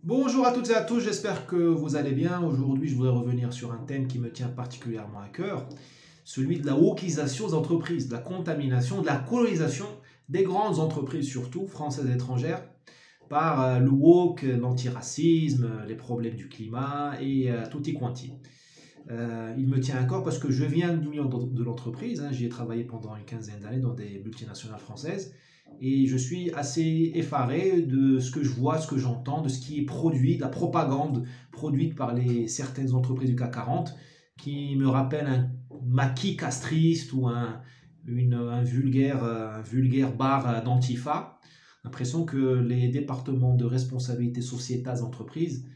Bonjour à toutes et à tous, j'espère que vous allez bien. Aujourd'hui, je voudrais revenir sur un thème qui me tient particulièrement à cœur, celui de la wokisation des entreprises, de la contamination, de la colonisation des grandes entreprises, surtout françaises et étrangères, par le woke, l'antiracisme, les problèmes du climat et tutti quanti. Il me tient à cœur parce que je viens du milieu de l'entreprise, hein. J'y ai travaillé pendant une quinzaine d'années dans des multinationales françaises et je suis assez effaré de ce que je vois, ce que j'entends, de ce qui est produit, de la propagande produite par certaines entreprises du CAC 40 qui me rappelle un maquis castriste ou un vulgaire bar d'Antifa. L'impression que les départements de responsabilité sociétale des entreprises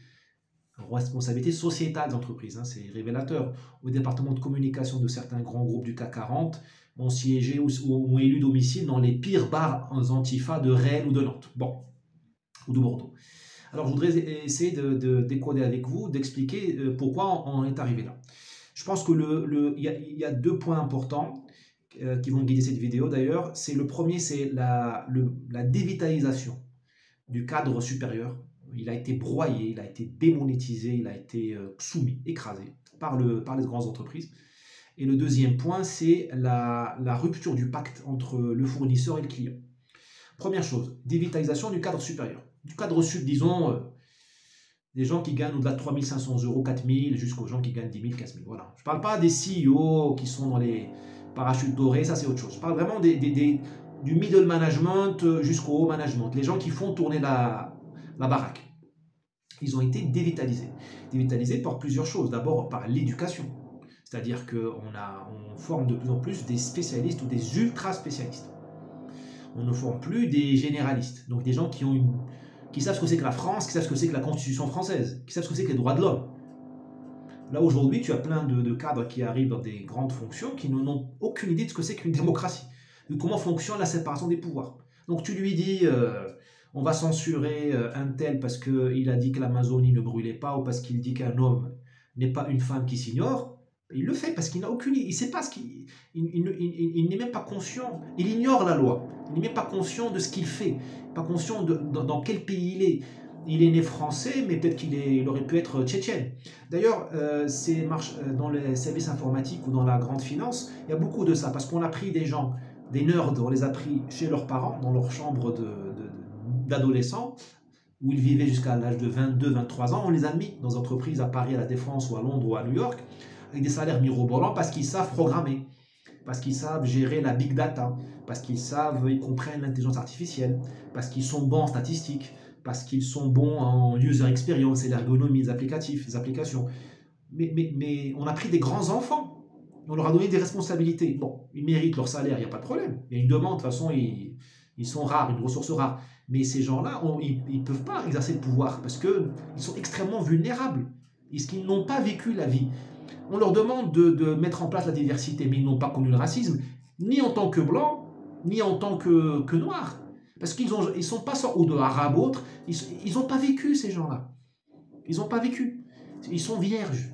responsabilité sociétale d'entreprise, hein, c'est révélateur. Au département de communication de certains grands groupes du CAC 40 ont siégé ou ont élu domicile dans les pires bars en Antifa de Rennes ou de Nantes. Bon, ou de Bordeaux. Alors je voudrais essayer de décoder avec vous, d'expliquer pourquoi on est arrivé là. Je pense que y a deux points importants qui vont guider cette vidéo d'ailleurs. C'est le premier, c'est la dévitalisation du cadre supérieur. Il a été broyé, il a été démonétisé, il a été soumis, écrasé par les grandes entreprises. Et le deuxième point, c'est la rupture du pacte entre le fournisseur et le client. Première chose, dévitalisation du cadre supérieur. Du cadre sub, disons, des gens qui gagnent au-delà de 3 500 euros, 4 000, jusqu'aux gens qui gagnent 10 000, 15 000. Voilà. Je ne parle pas des CEO qui sont dans les parachutes dorés, ça c'est autre chose. Je parle vraiment du middle management jusqu'au haut management. Les gens qui font tourner la baraque. Ils ont été dévitalisés. Dévitalisés par plusieurs choses. D'abord par l'éducation. C'est-à-dire qu'on forme de plus en plus des spécialistes ou des ultra-spécialistes. On ne forme plus des généralistes. Donc des gens qui savent ce que c'est que la France, qui savent ce que c'est que la Constitution française, qui savent ce que c'est que les droits de l'homme. Là aujourd'hui, tu as plein de cadres qui arrivent dans des grandes fonctions qui n'ont aucune idée de ce que c'est qu'une démocratie, de comment fonctionne la séparation des pouvoirs. Donc tu lui dis, on va censurer un tel parce qu'il a dit que l'Amazonie ne brûlait pas ou parce qu'il dit qu'un homme n'est pas une femme qui s'ignore. Il le fait parce qu'il n'a aucune idée, il sait pas ce qu'il, il n'est même pas conscient, il ignore la loi, il n'est même pas conscient de ce qu'il fait, pas conscient dans quel pays il est. Il est né français, mais peut-être qu'il aurait pu être tchétchène. D'ailleurs, dans les services informatiques ou dans la grande finance, il y a beaucoup de ça, parce qu'on a pris des gens, des nerds, on les a pris chez leurs parents, dans leur chambre d'adolescents, où ils vivaient jusqu'à l'âge de 22, 23 ans, on les a mis dans des entreprises à Paris, à la Défense, ou à Londres, ou à New York, avec des salaires mirobolants, parce qu'ils savent programmer, parce qu'ils savent gérer la big data, parce ils comprennent l'intelligence artificielle, parce qu'ils sont bons en statistiques, parce qu'ils sont bons en user experience et l'ergonomie des applications. Mais on a pris des grands enfants, on leur a donné des responsabilités. Bon, ils méritent leur salaire, il n'y a pas de problème. Il y a une demande, de toute façon, ils sont rares, une ressource rare. Mais ces gens-là, ils ne peuvent pas exercer le pouvoir parce qu'ils sont extrêmement vulnérables. Est-ce qu'ils n'ont pas vécu la vie? On leur demande de mettre en place la diversité, mais ils n'ont pas connu le racisme, ni en tant que blancs, ni en tant que noirs. Parce qu'ils ne sont pas sortis, ou de arabes autres, ils n'ont pas vécu ces gens-là. Ils n'ont pas vécu. Ils sont vierges.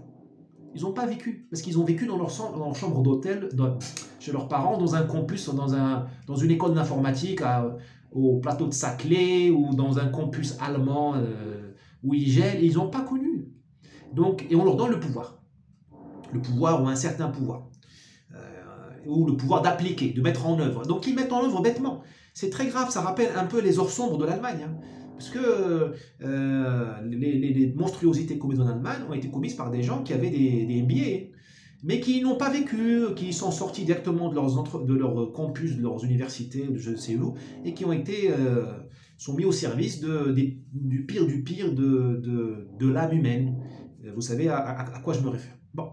Ils n'ont pas vécu. Parce qu'ils ont vécu dans leur chambre d'hôtel, chez leurs parents, dans un campus, dans une école d'informatique, au plateau de Saclay, ou dans un campus allemand où ils gèlent. Ils n'ont pas connu. Donc, et on leur donne le pouvoir. Le pouvoir ou un certain pouvoir. Ou le pouvoir d'appliquer, de mettre en œuvre. Donc ils mettent en œuvre bêtement. C'est très grave, ça rappelle un peu les heures sombres de l'Allemagne. Hein, parce que les monstruosités commises en Allemagne ont été commises par des gens qui avaient des MBA, mais qui n'ont pas vécu, qui sont sortis directement de leur campus, de leurs universités, de je ne sais où, et qui ont été sont mis au service du pire de l'âme humaine. Vous savez à quoi je me réfère. Bon.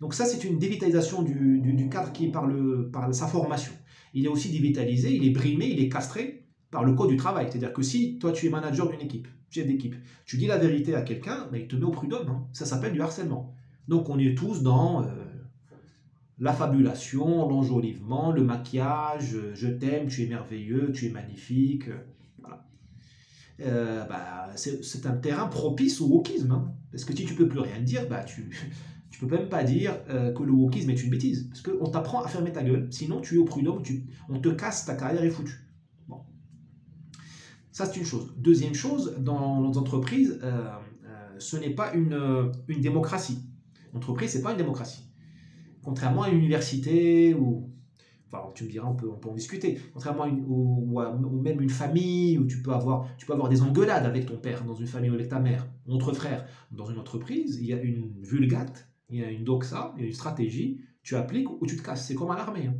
Donc ça, c'est une dévitalisation du cadre qui est par sa formation. Il est aussi dévitalisé, il est brimé, il est castré par le code du travail. C'est-à-dire que si toi, tu es manager d'une équipe, chef d'équipe, tu dis la vérité à quelqu'un, ben, il te met au prud'homme. Hein. Ça s'appelle du harcèlement. Donc on est tous dans l'affabulation, l'enjolivement, le maquillage, je t'aime, tu es merveilleux, tu es magnifique. Voilà. C'est un terrain propice au wokisme. Hein. Parce que si tu ne peux plus rien dire, bah, tu ne peux même pas dire que le wokisme est une bêtise. Parce qu'on t'apprend à fermer ta gueule, sinon tu es au prud'homme, on te casse, ta carrière est foutue. Bon. Ça, c'est une chose. Deuxième chose, dans nos entreprises, ce n'est pas une démocratie. L'entreprise, ce n'est pas une démocratie. Contrairement à une université ou... Enfin, tu me diras, on peut en discuter. Contrairement ou même une famille où tu peux avoir des engueulades avec ton père dans une famille ou avec ta mère, entre frères. Dans une entreprise, il y a une vulgate, il y a une doxa, il y a une stratégie, tu appliques ou tu te casses. C'est comme à l'armée, hein.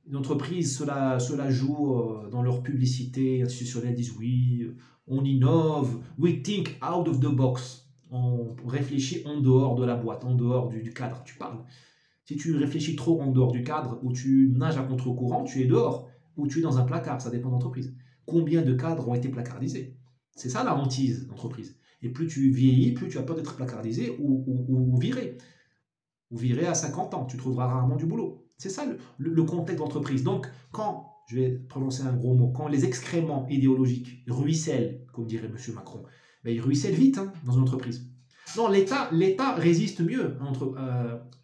Une entreprise, cela joue dans leur publicité institutionnelle, disent oui, on innove, we think out of the box. On réfléchit en dehors de la boîte, en dehors du cadre. Tu parles. Si tu réfléchis trop en dehors du cadre, ou tu nages à contre-courant, tu es dehors, ou tu es dans un placard, ça dépend de l'entreprise. Combien de cadres ont été placardisés? C'est ça la hantise d'entreprise. Et plus tu vieillis, plus tu as peur d'être placardisé ou viré. Ou viré à 50 ans, tu trouveras rarement du boulot. C'est ça le contexte d'entreprise. Donc, quand, je vais prononcer un gros mot, quand les excréments idéologiques ruissellent, comme dirait M. Macron, ben, ils ruissellent vite, hein, dans une entreprise. Non, l'État résiste mieux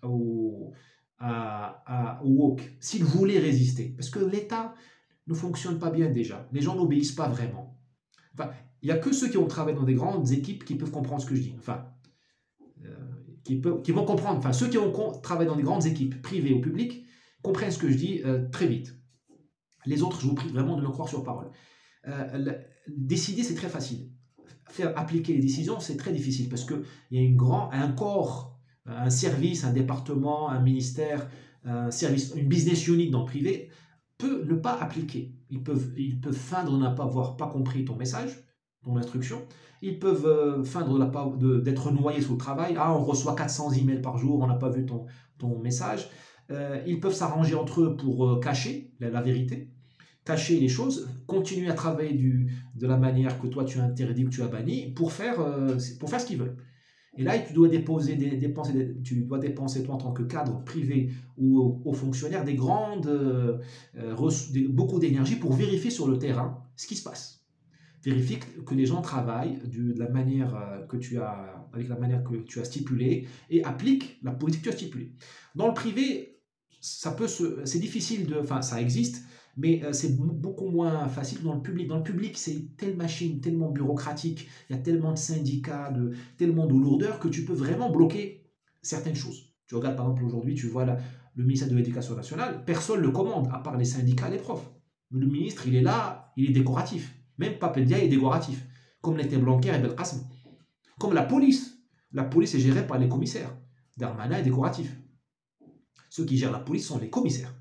au woke, s'il voulait résister. Parce que l'État ne fonctionne pas bien déjà. Les gens n'obéissent pas vraiment. Enfin, il n'y a que ceux qui ont travaillé dans des grandes équipes qui peuvent comprendre ce que je dis. Enfin, qui vont comprendre. Enfin, ceux qui ont travaillé dans des grandes équipes, privées ou publiques, comprennent ce que je dis très vite. Les autres, je vous prie vraiment de me croire sur parole. Décider, c'est très facile. Faire appliquer les décisions, c'est très difficile parce qu'il y a un corps, un service, un département, un ministère, un service, une business unit dans le privé peut ne pas appliquer. Ils peuvent feindre de n'avoir pas compris ton message, ton instruction. Ils peuvent feindre d'être noyés sous le travail. Ah, on reçoit 400 emails par jour, on n'a pas vu ton message. Ils peuvent s'arranger entre eux pour cacher la vérité, cacher les choses, continuer à travailler de la manière que toi tu as interdit ou tu as banni pour faire ce qu'ils veulent. Et là, tu dois dépenser toi en tant que cadre privé ou aux fonctionnaires beaucoup d'énergie pour vérifier sur le terrain ce qui se passe. Vérifie que les gens travaillent avec la manière que tu as stipulée et appliquent la politique que tu as stipulée. Dans le privé, c'est difficile enfin, ça existe, mais c'est beaucoup moins facile dans le public. Dans le public, c'est telle machine, tellement bureaucratique, il y a tellement de syndicats, tellement de lourdeur que tu peux vraiment bloquer certaines choses. Tu regardes par exemple aujourd'hui, tu vois le ministère de l'Éducation nationale, personne ne le commande, à part les syndicats et les profs. Le ministre, il est là, il est décoratif. Même Papendia est décoratif, comme l'était Blanquer et Belkacem. Comme la police. La police est gérée par les commissaires. Darmanin est décoratif. Ceux qui gèrent la police sont les commissaires.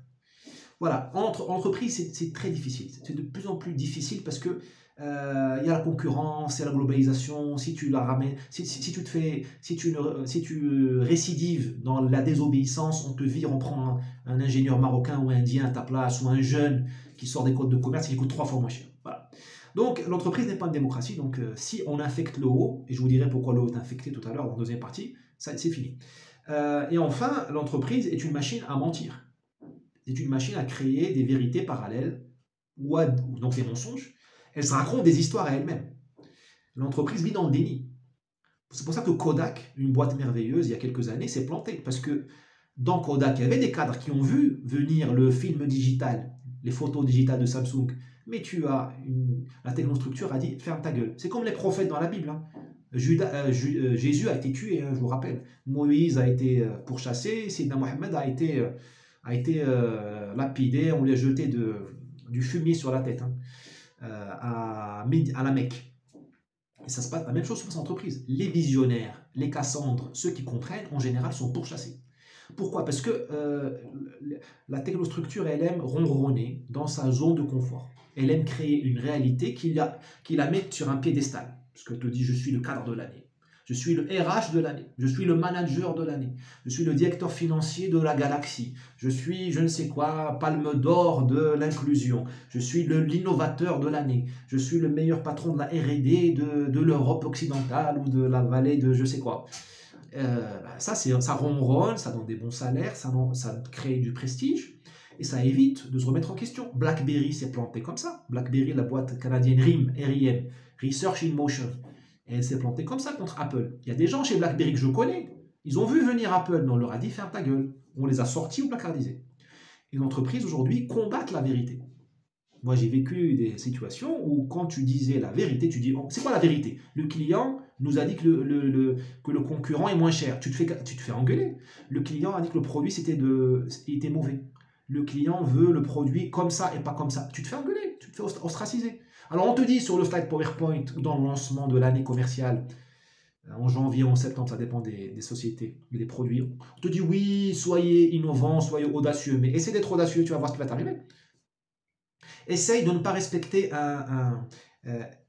Voilà, en entreprise, c'est très difficile. C'est de plus en plus difficile parce que il y a la concurrence, il y a la globalisation. Si tu la ramènes, si tu récidives dans la désobéissance, on te vire, on prend un ingénieur marocain ou indien à ta place, ou un jeune qui sort des codes de commerce et qui coûte 3 fois moins cher. Voilà. Donc l'entreprise n'est pas une démocratie. Donc si on infecte le haut, et je vous dirai pourquoi le haut est infecté tout à l'heure dans la deuxième partie, c'est fini. Et enfin, l'entreprise est une machine à mentir. C'est une machine à créer des vérités parallèles, donc des mensonges. Elle se raconte des histoires à elle-même. L'entreprise vit dans le déni. C'est pour ça que Kodak, une boîte merveilleuse, il y a quelques années, s'est plantée. Parce que dans Kodak, il y avait des cadres qui ont vu venir le film digital, les photos digitales de Samsung. Mais la technostructure a dit, ferme ta gueule. C'est comme les prophètes dans la Bible. Hein. Jésus a été tué, hein, je vous rappelle. Moïse a été pourchassé, Sidna Mohammed a été lapidé, on lui a jeté du fumier sur la tête, hein, à la Mecque. Et ça se passe, la même chose sur cette entreprise. Les visionnaires, les Cassandres, ceux qui comprennent, en général, sont pourchassés. Pourquoi? Parce que la technostructure, elle aime ronronner dans sa zone de confort. Elle aime créer une réalité qui la met sur un piédestal. Parce qu'elle te dit, je suis le cadre de l'année. Je suis le RH de l'année. Je suis le manager de l'année. Je suis le directeur financier de la galaxie. Je suis, je ne sais quoi, palme d'or de l'inclusion. Je suis l'innovateur de l'année. Je suis le meilleur patron de la R&D de l'Europe occidentale ou de la vallée de je sais quoi. Ça ronronne, ça donne des bons salaires, ça crée du prestige et ça évite de se remettre en question. BlackBerry s'est planté comme ça. BlackBerry, la boîte canadienne RIM, Research in Motion. Et elle s'est plantée comme ça contre Apple. Il y a des gens chez BlackBerry que je connais, ils ont vu venir Apple, mais on leur a dit ferme ta gueule. On les a sortis ou placardisés. Les entreprises aujourd'hui combattent la vérité. Moi, j'ai vécu des situations où quand tu disais la vérité, tu dis, oh, c'est quoi la vérité? Le client nous a dit que que le concurrent est moins cher. Tu te fais engueuler. Le client a dit que le produit il était mauvais. Le client veut le produit comme ça et pas comme ça. Tu te fais engueuler, tu te fais ostraciser. Alors on te dit sur le slide PowerPoint ou dans le lancement de l'année commerciale, en janvier ou en septembre, ça dépend des sociétés, des produits. On te dit oui, soyez innovants, soyez audacieux, mais essaie d'être audacieux, tu vas voir ce qui va t'arriver. Essaye de ne pas respecter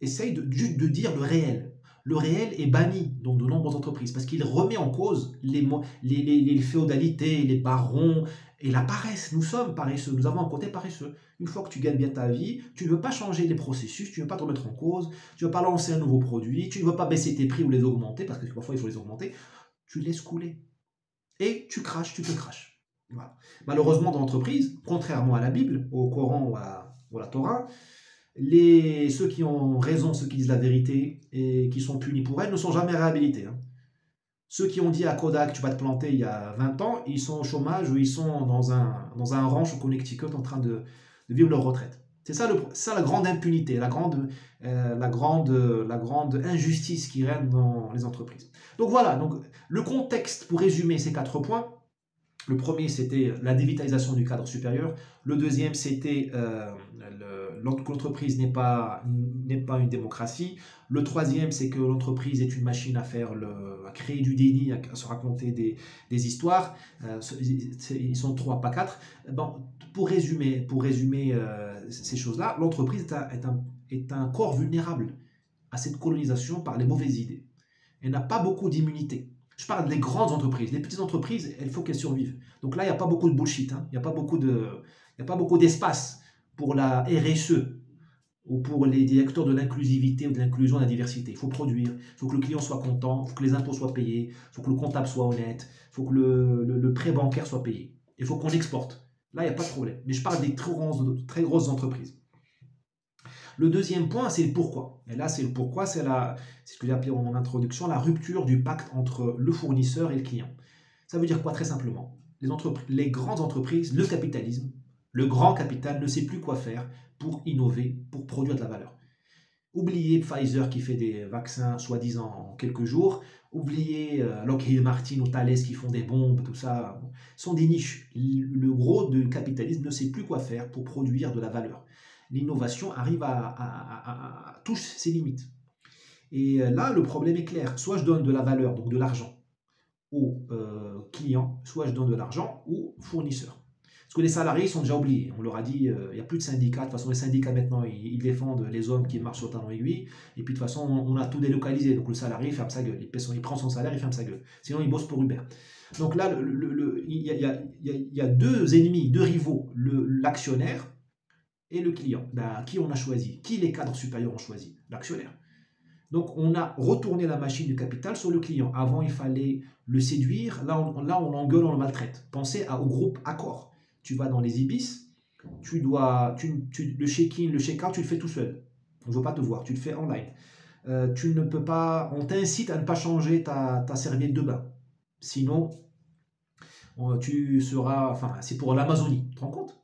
essaye juste de dire le réel. Le réel est banni dans de nombreuses entreprises parce qu'il remet en cause les féodalités, les barons et la paresse. Nous sommes paresseux, nous avons un côté paresseux. Une fois que tu gagnes bien ta vie, tu ne veux pas changer les processus, tu ne veux pas te remettre en cause, tu ne veux pas lancer un nouveau produit, tu ne veux pas baisser tes prix ou les augmenter parce que parfois il faut les augmenter. Tu laisses couler et tu craches, tu te craches. Voilà. Malheureusement, dans l'entreprise, contrairement à la Bible, au Coran ou à la Torah, ceux qui ont raison, ceux qui disent la vérité et qui sont punis pour elle ne sont jamais réhabilités. Hein. Ceux qui ont dit à Kodak tu vas te planter il y a 20 ans, ils sont au chômage ou ils sont dans un ranch au Connecticut en train de vivre leur retraite. C'est ça, la grande impunité, la grande injustice qui règne dans les entreprises. Donc voilà, donc, le contexte pour résumer ces 4 points. Le premier, c'était la dévitalisation du cadre supérieur. Le deuxième, c'était que l'entreprise n'est pas une démocratie. Le troisième, c'est que l'entreprise est une machine à créer du déni, à se raconter des histoires. Ils sont 3, pas 4. Bon, pour résumer ces choses-là, l'entreprise est un corps vulnérable à cette colonisation par les mauvaises idées. Elle n'a pas beaucoup d'immunité. Je parle des grandes entreprises. Les petites entreprises, il faut qu'elles survivent. Donc là, il n'y a pas beaucoup de bullshit. Hein. Il n'y a pas beaucoup d'espace pour la RSE ou pour les directeurs de l'inclusivité ou de l'inclusion et de la diversité. Il faut produire, il faut que le client soit content, il faut que les impôts soient payés, il faut que le comptable soit honnête, il faut que le prêt bancaire soit payé. Il faut qu'on exporte. Là, il n'y a pas de problème. Mais je parle des très grosses entreprises. Le deuxième point, c'est le pourquoi. Et là, c'est le pourquoi, c'est ce que j'ai appelé en introduction la rupture du pacte entre le fournisseur et le client. Ça veut dire quoi très simplement? Les grandes entreprises, le capitalisme, le grand capital ne sait plus quoi faire pour innover, pour produire de la valeur. Oubliez Pfizer qui fait des vaccins soi-disant en quelques jours, oubliez Lockheed Martin ou Thales qui font des bombes, tout ça, sont des niches. Le gros du capitalisme ne sait plus quoi faire pour produire de la valeur. L'innovation arrive à touche ses limites. Et là, le problème est clair. Soit je donne de la valeur, donc de l'argent, aux clients, soit je donne de l'argent aux fournisseurs. Parce que les salariés sont déjà oubliés. On leur a dit, il n'y a plus de syndicats. De toute façon, les syndicats, maintenant, ils défendent les hommes qui marchent sur le talon aiguille. Et puis, de toute façon, on a tout délocalisé. Donc, le salarié ferme sa gueule. Il prend son salaire, il ferme sa gueule. Sinon, il bosse pour Uber. Donc là, il y a deux ennemis, deux rivaux. L'actionnaire et le client. Qui on a choisi? Qui les cadres supérieurs ont choisi? L'actionnaire. Donc, on a retourné la machine du capital sur le client. Avant, il fallait le séduire. Là, on l'engueule, on le maltraite. Pensez au groupe Accor. Tu vas dans les Ibis, le check-in, le check-out, tu le fais tout seul. On ne veut pas te voir, tu le fais online. Tu ne peux pas, on t'incite à ne pas changer ta serviette de bain. Sinon, tu seras, enfin, c'est pour l'Amazonie, tu te rends compte?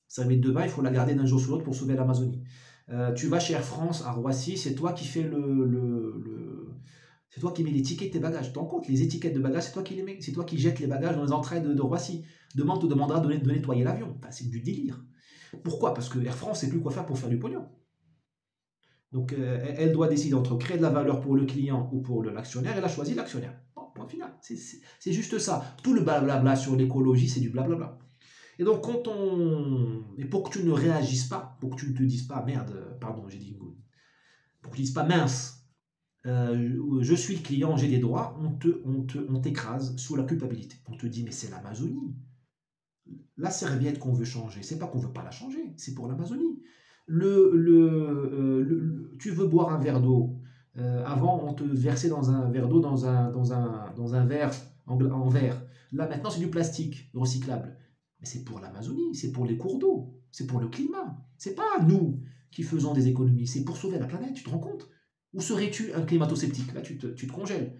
Serviette de bain, il faut la garder d'un jour sur l'autre pour sauver l'Amazonie. Tu vas chez Air France à Roissy, c'est toi qui fais c'est toi qui mets les tickets de tes bagages. Tu te rends compte? Les étiquettes de bagages, c'est toi qui les mets. C'est toi qui jettes les bagages dans les entrées de Roissy. Demain, on te demandera de nettoyer l'avion. Enfin, c'est du délire. Pourquoi? Parce que Air France ne sait plus quoi faire pour faire du pognon. Donc, elle doit décider entre créer de la valeur pour le client ou pour l'actionnaire. Elle a choisi l'actionnaire. Bon, point final. C'est juste ça. Tout le blablabla sur l'écologie, c'est du blablabla. Et donc, et pour que tu ne réagisses pas, pour que tu ne te dises pas, merde, pardon, j'ai dit une goutte, pour que tu ne dises pas, mince, je suis le client, j'ai des droits, on t'écrase sous la culpabilité. On te dit, mais c'est l'Amazonie. La serviette qu'on veut changer, c'est pas qu'on veut pas la changer, c'est pour l'Amazonie. Tu veux boire un verre d'eau. Avant, on te versait dans un verre d'eau, dans un verre en verre. Là, maintenant, c'est du plastique recyclable. Mais c'est pour l'Amazonie, c'est pour les cours d'eau, c'est pour le climat. C'est pas nous qui faisons des économies, c'est pour sauver la planète, tu te rends compte? Où serais-tu un climato-sceptique? Là, tu te congèles.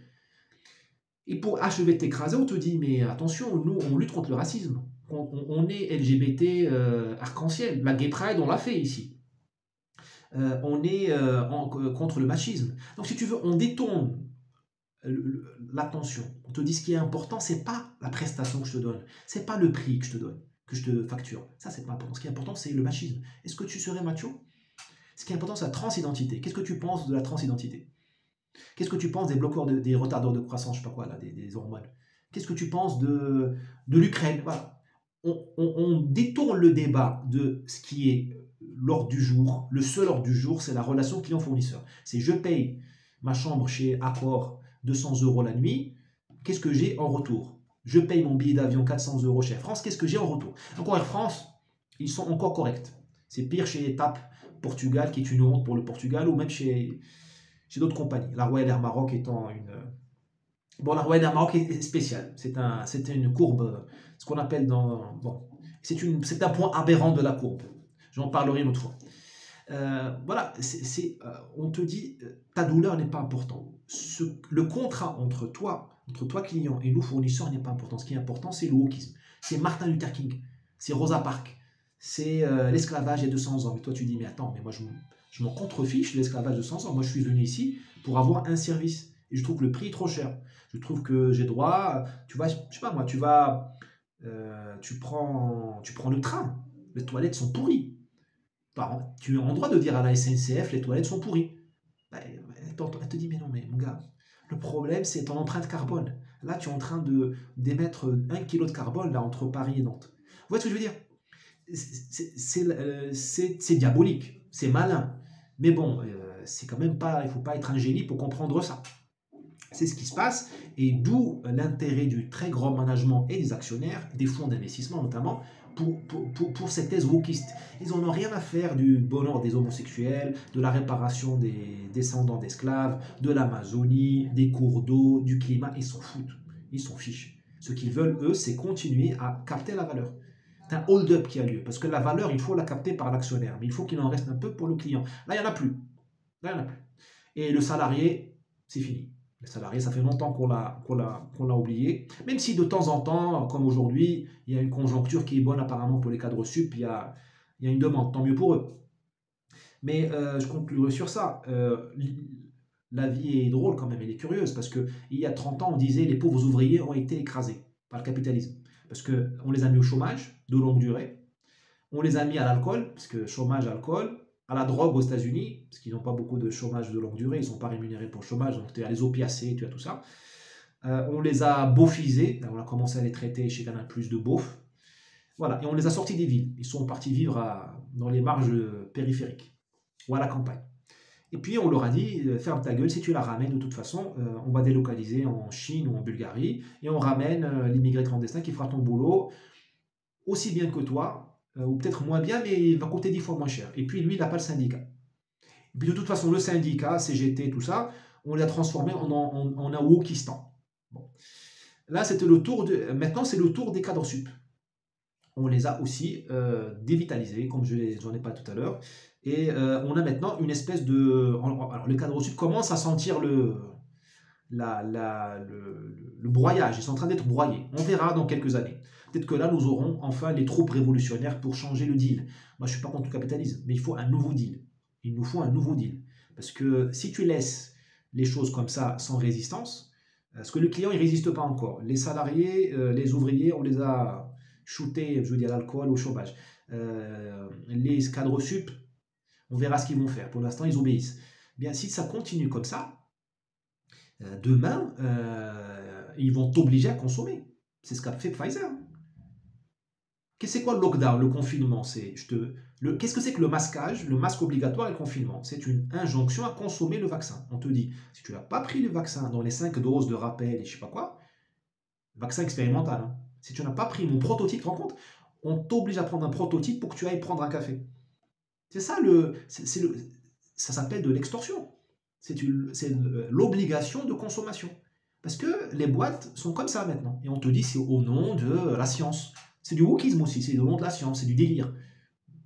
Et pour achever de t'écraser, on te dit, mais attention, nous, on lutte contre le racisme. On est LGBT arc-en-ciel. La Gay Pride, on l'a fait ici. on est contre le machisme. Donc si tu veux, on détourne l'attention. On te dit ce qui est important, c'est pas la prestation que je te donne, c'est pas le prix que je te donne, que je te facture. Ça, c'est pas important. Ce qui est important, c'est le machisme. Est-ce que tu serais macho? Ce qui est important, c'est la transidentité. Qu'est-ce que tu penses de la transidentité? Qu'est-ce que tu penses des bloqueurs, des retardeurs de croissance, je sais pas quoi, là, des hormones? Qu'est-ce que tu penses de l'Ukraine? Voilà. On détourne le débat de ce qui est l'ordre du jour. Le seul ordre du jour, c'est la relation client-fournisseur. C'est je paye ma chambre chez Accor 200 € la nuit. Qu'est-ce que j'ai en retour? Je paye mon billet d'avion 400 € chez Air France. Qu'est-ce que j'ai en retour? Encore Air France, ils sont encore corrects. C'est pire chez TAP Portugal, qui est une honte pour le Portugal, ou même chez d'autres compagnies. La Royal Air Maroc étant une... Bon, la Royal Air Maroc est spéciale. C'est une courbe, ce qu'on appelle dans... Bon, c'est un point aberrant de la courbe. J'en parlerai une autre fois. Voilà, on te dit, ta douleur n'est pas importante. Le contrat entre toi client et nous fournisseurs n'est pas important. Ce qui est important, c'est le wokisme. C'est Martin Luther King, c'est Rosa Parks, c'est l'esclavage il y a 200 ans. Mais toi, tu dis, mais attends, mais moi, je m'en contrefiche de l'esclavage de 200 ans. Moi, je suis venu ici pour avoir un service. Et je trouve que le prix est trop cher. Je trouve que j'ai droit, tu vois, je sais pas moi, tu prends le train, les toilettes sont pourries. Tu as le droit de dire à la SNCF, les toilettes sont pourries. Elle te dit, mais non, mais mon gars, le problème, c'est ton empreinte carbone. Là, tu es en train d'émettre 1 kg de carbone là, entre Paris et Nantes. Vous voyez ce que je veux dire? C'est diabolique, c'est malin. Mais bon, c'est quand même pas, il ne faut pas être un génie pour comprendre ça. C'est ce qui se passe, et d'où l'intérêt du très grand management et des actionnaires, des fonds d'investissement notamment, pour cette thèse wokiste. Ils n'en ont rien à faire du bonheur des homosexuels, de la réparation des descendants d'esclaves, de l'Amazonie, des cours d'eau, du climat. Ils s'en foutent, ils s'en fichent. Ce qu'ils veulent, eux, c'est continuer à capter la valeur. C'est un hold-up qui a lieu, parce que la valeur, il faut la capter par l'actionnaire, mais il faut qu'il en reste un peu pour le client. Là, il n'y en a plus. Là, il n'y en a plus. Et le salarié, c'est fini. Les salariés, ça fait longtemps qu'on l'a oublié. Même si de temps en temps, comme aujourd'hui, il y a une conjoncture qui est bonne apparemment pour les cadres sup, il y a une demande, tant mieux pour eux. Mais je conclurai sur ça. La vie est drôle quand même, elle est curieuse, parce qu'il y a 30 ans, on disait les pauvres ouvriers ont été écrasés par le capitalisme. Parce qu'on les a mis au chômage de longue durée, on les a mis à l'alcool, parce que chômage, alcool, à la drogue aux États-Unis, parce qu'ils n'ont pas beaucoup de chômage de longue durée, ils ne sont pas rémunérés pour le chômage, donc tu as les opiacés, tu as tout ça. On les a beaufisés, on a commencé à les traiter chez Canal Plus de beauf. Voilà, et on les a sortis des villes. Ils sont partis vivre dans les marges périphériques ou à la campagne. Et puis on leur a dit, ferme ta gueule, si tu la ramènes de toute façon, on va délocaliser en Chine ou en Bulgarie, et on ramène l'immigré clandestin qui fera ton boulot aussi bien que toi, ou peut-être moins bien, mais il va coûter 10 fois moins cher. Et puis lui, il n'a pas le syndicat. Et puis de toute façon, le syndicat, CGT, tout ça, on l'a transformé en un wokistan. Bon. Là, c'était le tour maintenant, c'est le tour des cadres sup. On les a aussi dévitalisés, comme j'en ai pas tout à l'heure. Et on a maintenant une espèce de... Alors, les cadres sup commencent à sentir le broyage. Ils sont en train d'être broyés. On verra dans quelques années. Peut-être que là, nous aurons enfin les troupes révolutionnaires pour changer le deal. Moi, je ne suis pas contre le capitalisme, mais il faut un nouveau deal. Il nous faut un nouveau deal. Parce que si tu laisses les choses comme ça, sans résistance, parce que le client, il ne résiste pas encore. Les salariés, les ouvriers, on les a shootés, je veux dire, à l'alcool, au chômage. Les cadres sup, on verra ce qu'ils vont faire. Pour l'instant, ils obéissent. Bien, si ça continue comme ça, demain, ils vont t'obliger à consommer. C'est ce qu'a fait Pfizer. C'est quoi le lockdown, le confinement? Qu'est-ce que c'est que le masquage, le masque obligatoire et le confinement? C'est une injonction à consommer le vaccin. On te dit, si tu n'as pas pris le vaccin dans les 5 doses de rappel et je ne sais pas quoi, vaccin expérimental, hein. Si tu n'as pas pris mon prototype, tu te rends compte? On t'oblige à prendre un prototype pour que tu ailles prendre un café. C'est ça, ça s'appelle de l'extorsion. C'est l'obligation de consommation. Parce que les boîtes sont comme ça maintenant. Et on te dit c'est au nom de la science. C'est du wokisme aussi, c'est au nom de la science, c'est du délire.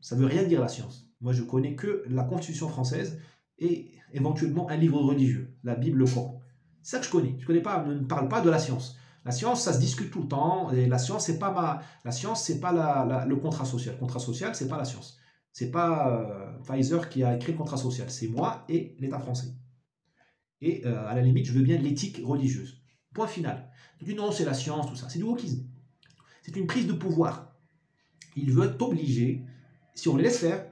Ça ne veut rien dire la science. Moi je connais que la Constitution française et éventuellement un livre religieux, la Bible, le Coran. C'est ça que je connais. Je connais pas, ne me parle pas de la science. La science, ça se discute tout le temps. Et la science, c'est pas le contrat social. Le contrat social, c'est pas la science. C'est pas Pfizer qui a créé le contrat social, c'est moi et l'État français. Et à la limite, je veux bien l'éthique religieuse. Point final. Tu dis non, c'est la science, tout ça. C'est du wokisme. C'est une prise de pouvoir. Ils veulent t'obliger, si on les laisse faire,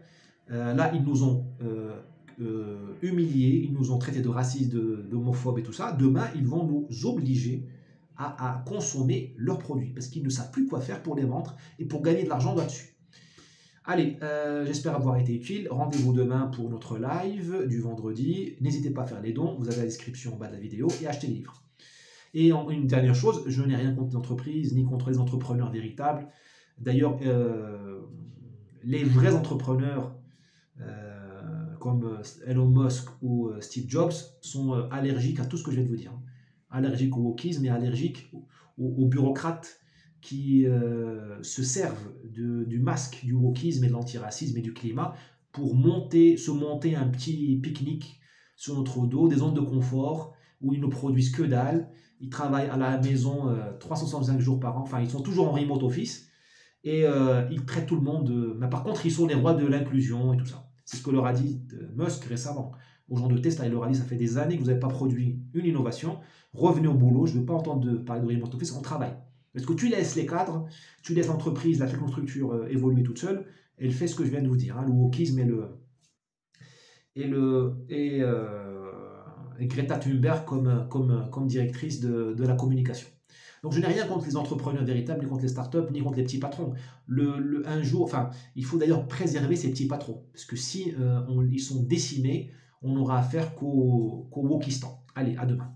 là, ils nous ont humiliés, ils nous ont traités de racistes, d'homophobes et tout ça. Demain, ils vont nous obliger à consommer leurs produits parce qu'ils ne savent plus quoi faire pour les vendre et pour gagner de l'argent là-dessus. Allez, j'espère avoir été utile. Rendez-vous demain pour notre live du vendredi. N'hésitez pas à faire les dons, vous avez la description en bas de la vidéo et achetez les livres. Et une dernière chose, je n'ai rien contre l'entreprise ni contre les entrepreneurs véritables. D'ailleurs, les vrais entrepreneurs comme Elon Musk ou Steve Jobs sont allergiques à tout ce que je viens de vous dire. Allergiques au wokisme et allergiques aux bureaucrates qui se servent du masque du wokisme et de l'antiracisme et du climat pour se monter un petit pique-nique sur notre dos, des zones de confort où ils ne produisent que dalle. Ils travaillent à la maison 365 jours par an, enfin ils sont toujours en remote office et ils traitent tout le monde. Mais par contre, ils sont les rois de l'inclusion et tout ça. C'est ce que leur a dit Musk récemment. Aux gens de Tesla, il leur a dit ça fait des années que vous n'avez pas produit une innovation. Revenez au boulot, je ne veux pas entendre parler de remote office, on travaille. Parce que tu laisses les cadres, tu laisses l'entreprise, la technostructure évoluer toute seule, elle fait ce que je viens de vous dire, hein, le wokisme et Greta Thunberg comme directrice de la communication. Donc je n'ai rien contre les entrepreneurs véritables, ni contre les startups, ni contre les petits patrons. Un jour, enfin, il faut d'ailleurs préserver ces petits patrons, parce que si ils sont décimés, on n'aura affaire qu'au wokistan. Allez, à demain.